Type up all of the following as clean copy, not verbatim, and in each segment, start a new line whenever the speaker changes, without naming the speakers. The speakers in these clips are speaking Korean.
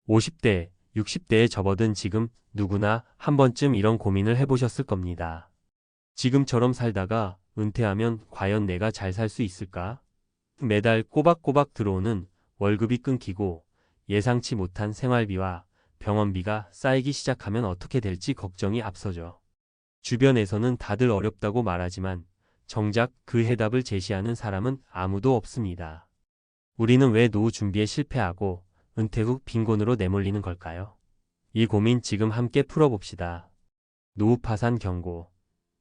50대, 60대에 접어든 지금 누구나 한 번쯤 이런 고민을 해보셨을 겁니다. 지금처럼 살다가 은퇴하면 과연 내가 잘 살 수 있을까? 매달 꼬박꼬박 들어오는 월급이 끊기고 예상치 못한 생활비와 병원비가 쌓이기 시작하면 어떻게 될지 걱정이 앞서죠. 주변에서는 다들 어렵다고 말하지만 정작 그 해답을 제시하는 사람은 아무도 없습니다. 우리는 왜 노후 준비에 실패하고 은퇴 후 빈곤으로 내몰리는 걸까요? 이 고민 지금 함께 풀어봅시다. 노후 파산 경고.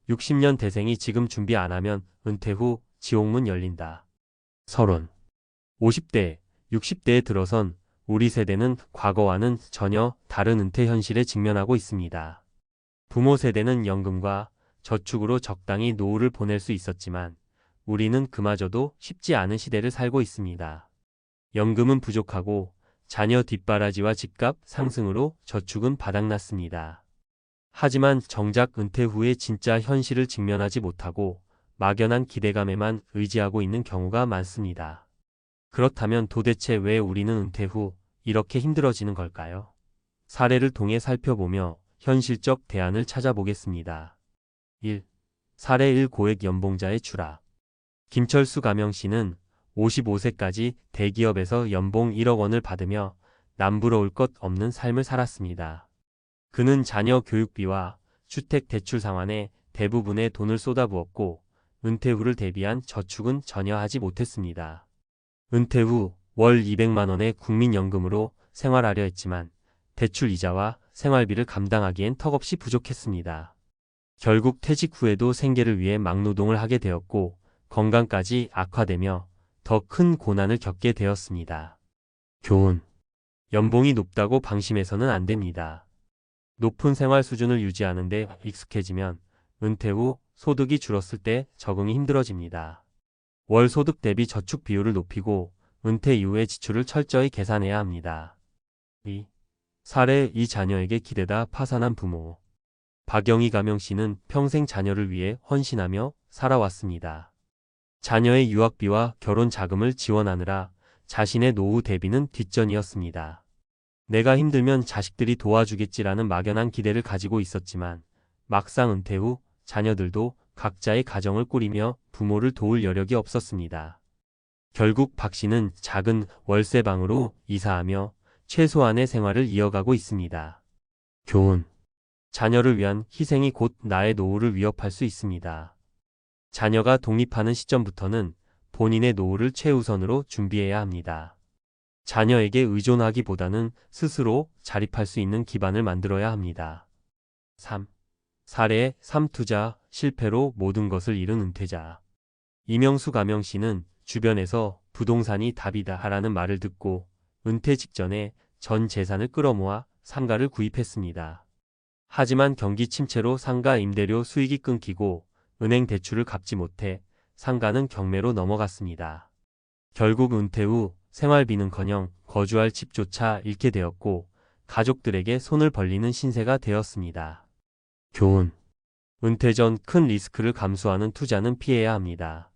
60년 대생이 지금 준비 안 하면 은퇴 후 지옥문 열린다. 서론. 50대, 60대에 들어선 우리 세대는 과거와는 전혀 다른 은퇴 현실에 직면하고 있습니다. 부모 세대는 연금과 저축으로 적당히 노후를 보낼 수 있었지만 우리는 그마저도 쉽지 않은 시대를 살고 있습니다. 연금은 부족하고 자녀 뒷바라지와 집값 상승으로 저축은 바닥났습니다. 하지만 정작 은퇴 후에 진짜 현실을 직면하지 못하고 막연한 기대감에만 의지하고 있는 경우가 많습니다. 그렇다면 도대체 왜 우리는 은퇴 후 이렇게 힘들어지는 걸까요? 사례를 통해 살펴보며 현실적 대안을 찾아보겠습니다. 1. 사례 1 고액 연봉자의 추락. 김철수 가명씨는 55세까지 대기업에서 연봉 1억 원을 받으며 남부러울 것 없는 삶을 살았습니다. 그는 자녀 교육비와 주택 대출 상환에 대부분의 돈을 쏟아부었고 은퇴 후를 대비한 저축은 전혀 하지 못했습니다. 은퇴 후 월 200만 원의 국민연금으로 생활하려 했지만 대출 이자와 생활비를 감당하기엔 턱없이 부족했습니다. 결국 퇴직 후에도 생계를 위해 막노동을 하게 되었고 건강까지 악화되며 더 큰 고난을 겪게 되었습니다. 교훈. 연봉이 높다고 방심해서는 안 됩니다. 높은 생활 수준을 유지하는 데 익숙해지면 은퇴 후 소득이 줄었을 때 적응이 힘들어집니다. 월 소득 대비 저축 비율을 높이고 은퇴 이후의 지출을 철저히 계산해야 합니다. 2. 사례 2 자녀에게 기대다 파산한 부모. 박영희 가명씨는 평생 자녀를 위해 헌신하며 살아왔습니다. 자녀의 유학비와 결혼 자금을 지원하느라 자신의 노후 대비는 뒷전이었습니다. 내가 힘들면 자식들이 도와주겠지라는 막연한 기대를 가지고 있었지만 막상 은퇴 후 자녀들도 각자의 가정을 꾸리며 부모를 도울 여력이 없었습니다. 결국 박 씨는 작은 월세방으로 이사하며 최소한의 생활을 이어가고 있습니다. 교훈. 자녀를 위한 희생이 곧 나의 노후를 위협할 수 있습니다. 자녀가 독립하는 시점부터는 본인의 노후를 최우선으로 준비해야 합니다. 자녀에게 의존하기보다는 스스로 자립할 수 있는 기반을 만들어야 합니다. 3. 사례 3 투자 실패로 모든 것을 잃은 은퇴자. 이명수 가명씨는 주변에서 부동산이 답이다 하라는 말을 듣고 은퇴 직전에 전 재산을 끌어모아 상가를 구입했습니다. 하지만 경기 침체로 상가 임대료 수익이 끊기고 은행 대출을 갚지 못해 상가는 경매로 넘어갔습니다. 결국 은퇴 후 생활비는커녕 거주할 집조차 잃게 되었고 가족들에게 손을 벌리는 신세가 되었습니다. 교훈. 은퇴 전 큰 리스크를 감수하는 투자는 피해야 합니다.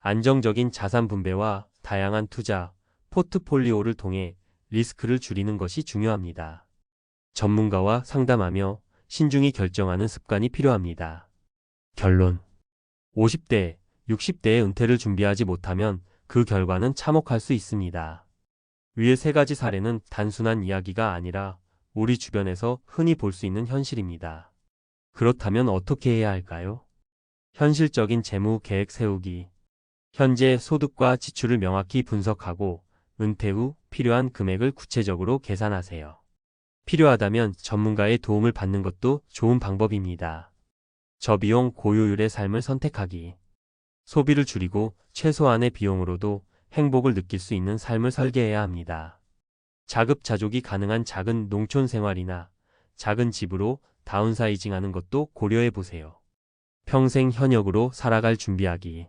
안정적인 자산 분배와 다양한 투자, 포트폴리오를 통해 리스크를 줄이는 것이 중요합니다. 전문가와 상담하며 신중히 결정하는 습관이 필요합니다. 결론. 50대, 60대의 은퇴를 준비하지 못하면 그 결과는 참혹할 수 있습니다. 위의 세 가지 사례는 단순한 이야기가 아니라 우리 주변에서 흔히 볼 수 있는 현실입니다. 그렇다면 어떻게 해야 할까요? 현실적인 재무 계획 세우기. 현재 소득과 지출을 명확히 분석하고 은퇴 후 필요한 금액을 구체적으로 계산하세요. 필요하다면 전문가의 도움을 받는 것도 좋은 방법입니다. 저비용 고효율의 삶을 선택하기. 소비를 줄이고 최소한의 비용으로도 행복을 느낄 수 있는 삶을 설계해야 합니다. 자급자족이 가능한 작은 농촌 생활이나 작은 집으로 다운사이징하는 것도 고려해 보세요. 평생 현역으로 살아갈 준비하기.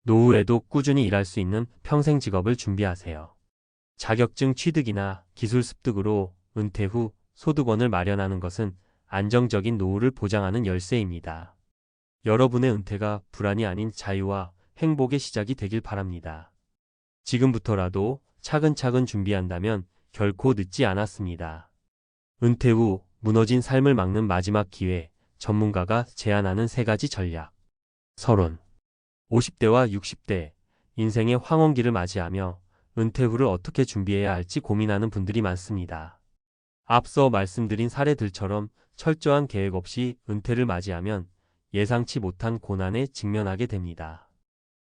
노후에도 꾸준히 일할 수 있는 평생 직업을 준비하세요. 자격증 취득이나 기술 습득으로 은퇴 후 소득원을 마련하는 것은 안정적인 노후를 보장하는 열쇠입니다. 여러분의 은퇴가 불안이 아닌 자유와 행복의 시작이 되길 바랍니다. 지금부터라도 차근차근 준비한다면 결코 늦지 않았습니다. 은퇴 후 무너진 삶을 막는 마지막 기회, 전문가가 제안하는 3가지 전략. 서론. 50대와 60대, 인생의 황혼기를 맞이하며 은퇴 후를 어떻게 준비해야 할지 고민하는 분들이 많습니다. 앞서 말씀드린 사례들처럼 철저한 계획 없이 은퇴를 맞이하면 예상치 못한 고난에 직면하게 됩니다.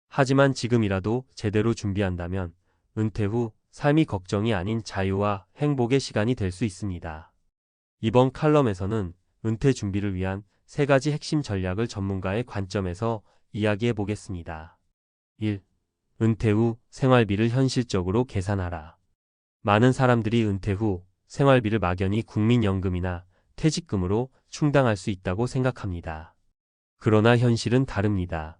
하지만 지금이라도 제대로 준비한다면 은퇴 후 삶이 걱정이 아닌 자유와 행복의 시간이 될 수 있습니다. 이번 칼럼에서는 은퇴 준비를 위한 3가지 핵심 전략을 전문가의 관점에서 이야기해 보겠습니다. 1. 은퇴 후 생활비를 현실적으로 계산하라. 많은 사람들이 은퇴 후 생활비를 막연히 국민연금이나 퇴직금으로 충당할 수 있다고 생각합니다. 그러나 현실은 다릅니다.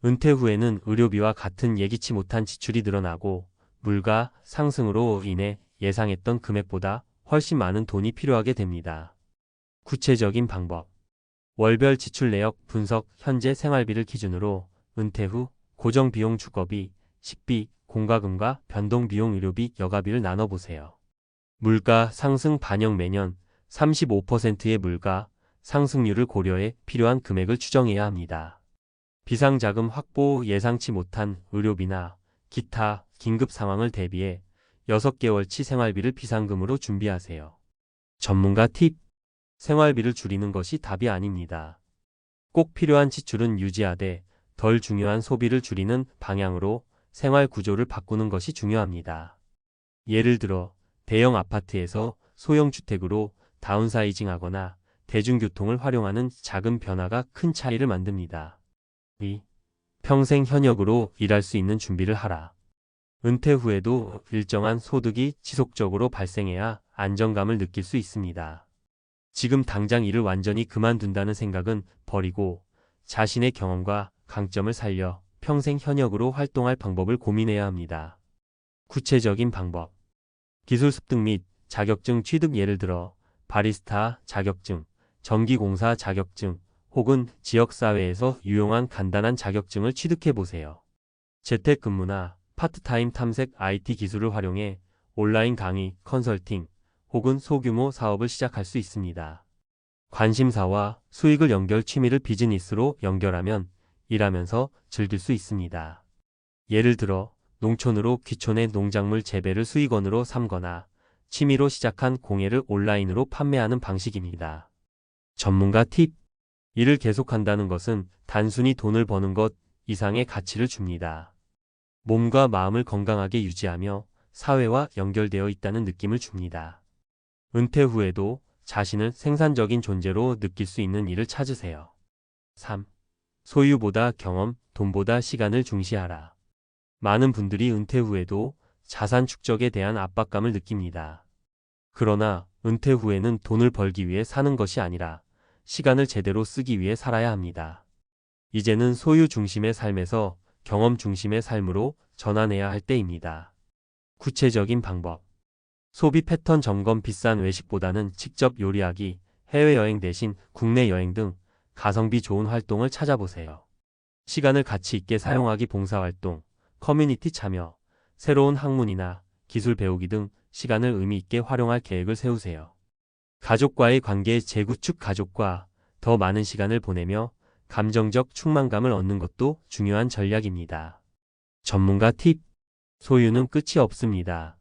은퇴 후에는 의료비와 같은 예기치 못한 지출이 늘어나고 물가 상승으로 인해 예상했던 금액보다 훨씬 많은 돈이 필요하게 됩니다. 구체적인 방법. 월별 지출 내역 분석. 현재 생활비를 기준으로 은퇴 후 고정비용 주거비, 식비, 공과금과 변동비용 의료비, 여가비를 나눠보세요. 물가 상승 반영. 매년 35%의 물가 상승률을 고려해 필요한 금액을 추정해야 합니다. 비상자금 확보. 예상치 못한 의료비나 기타 긴급 상황을 대비해 6개월치 생활비를 비상금으로 준비하세요. 전문가 팁. 생활비를 줄이는 것이 답이 아닙니다. 꼭 필요한 지출은 유지하되 덜 중요한 소비를 줄이는 방향으로 생활 구조를 바꾸는 것이 중요합니다. 예를 들어 대형 아파트에서 소형 주택으로 다운사이징하거나 대중교통을 활용하는 작은 변화가 큰 차이를 만듭니다. 2. 평생 현역으로 일할 수 있는 준비를 하라. 은퇴 후에도 일정한 소득이 지속적으로 발생해야 안정감을 느낄 수 있습니다. 지금 당장 일을 완전히 그만둔다는 생각은 버리고 자신의 경험과 강점을 살려 평생 현역으로 활동할 방법을 고민해야 합니다. 구체적인 방법. 기술 습득 및 자격증 취득. 예를 들어 바리스타 자격증, 전기공사 자격증 혹은 지역사회에서 유용한 간단한 자격증을 취득해보세요. 재택근무나 파트타임 탐색. IT 기술을 활용해 온라인 강의, 컨설팅 혹은 소규모 사업을 시작할 수 있습니다. 관심사와 수익을 연결. 취미를 비즈니스로 연결하면 일하면서 즐길 수 있습니다. 예를 들어 농촌으로 귀촌의 농작물 재배를 수익원으로 삼거나 취미로 시작한 공예를 온라인으로 판매하는 방식입니다. 전문가 팁. 일을 계속한다는 것은 단순히 돈을 버는 것 이상의 가치를 줍니다. 몸과 마음을 건강하게 유지하며 사회와 연결되어 있다는 느낌을 줍니다. 은퇴 후에도 자신을 생산적인 존재로 느낄 수 있는 일을 찾으세요. 3. 소유보다 경험, 돈보다 시간을 중시하라. 많은 분들이 은퇴 후에도 자산 축적에 대한 압박감을 느낍니다. 그러나 은퇴 후에는 돈을 벌기 위해 사는 것이 아니라 시간을 제대로 쓰기 위해 살아야 합니다. 이제는 소유 중심의 삶에서 경험 중심의 삶으로 전환해야 할 때입니다. 구체적인 방법. 소비 패턴 점검. 비싼 외식보다는 직접 요리하기, 해외여행 대신 국내 여행 등 가성비 좋은 활동을 찾아보세요. 시간을 가치 있게 사용하기. 봉사활동, 커뮤니티 참여, 새로운 학문이나 기술 배우기 등 시간을 의미 있게 활용할 계획을 세우세요. 가족과의 관계 재구축. 가족과 더 많은 시간을 보내며 감정적 충만감을 얻는 것도 중요한 전략입니다. 전문가 팁. 소유는 끝이 없습니다.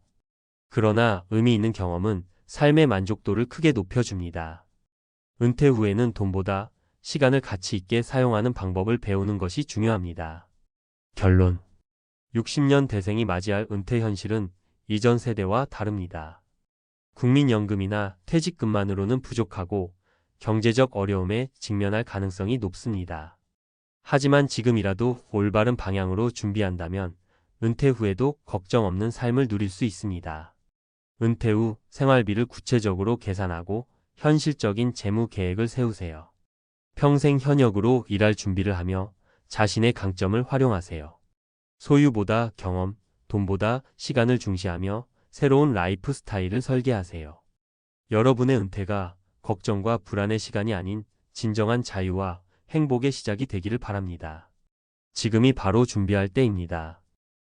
그러나 의미 있는 경험은 삶의 만족도를 크게 높여줍니다. 은퇴 후에는 돈보다 시간을 가치 있게 사용하는 방법을 배우는 것이 중요합니다. 결론. 60년 대생이 맞이할 은퇴 현실은 이전 세대와 다릅니다. 국민연금이나 퇴직금만으로는 부족하고 경제적 어려움에 직면할 가능성이 높습니다. 하지만 지금이라도 올바른 방향으로 준비한다면 은퇴 후에도 걱정 없는 삶을 누릴 수 있습니다. 은퇴 후 생활비를 구체적으로 계산하고 현실적인 재무 계획을 세우세요. 평생 현역으로 일할 준비를 하며 자신의 강점을 활용하세요. 소유보다 경험, 돈보다 시간을 중시하며 새로운 라이프 스타일을 설계하세요. 여러분의 은퇴가 걱정과 불안의 시간이 아닌 진정한 자유와 행복의 시작이 되기를 바랍니다. 지금이 바로 준비할 때입니다.